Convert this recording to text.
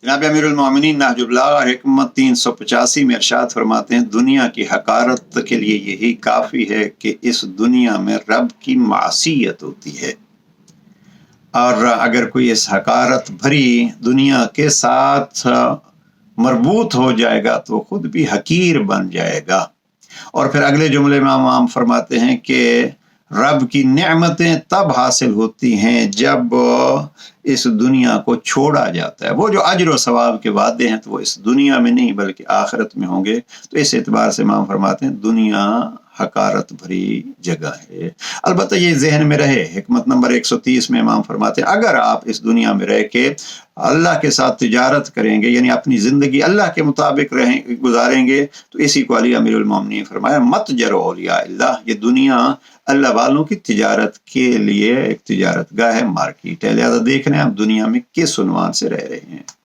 जनाब अमीरुल-मोमिनीन नहजुल्लाह हिकमत 385 में इरशाद फरमाते हैं, दुनिया की हकारत के लिए यही काफ़ी है कि इस दुनिया में रब की मासियत होती है, और अगर कोई इस हकारत भरी दुनिया के साथ मरबूत हो जाएगा तो खुद भी हकीर बन जाएगा। और फिर अगले जुमले में इमाम फरमाते हैं कि रब की नेमतें तब हासिल होती हैं जब इस दुनिया को छोड़ा जाता है। वो जो अजर व सवाब के वादे हैं तो वो इस दुनिया में नहीं बल्कि आखिरत में होंगे। तो इस एतबार से इमाम फरमाते हैं दुनिया हकारत भरी जगह है। अलबत्ता ये जहन में रहे, हिकमत नंबर 130 में इमाम फरमाते हैं, अगर आप इस दुनिया में रह के अल्लाह के साथ तिजारत करेंगे, यानी अपनी ज़िंदगी अल्लाह के मुताबिक गुजारेंगे, तो इसी को अली अमीरुल मोमिनीन फरमाया, मत जरो औलिया अल्लाह, ये दुनिया अल्लाह वालों की तिजारत के लिए एक तिजारत गाह है, मार्केट है। लिहाजा देख रहे हैं आप दुनिया में किस उन्वान से रह रहे हैं।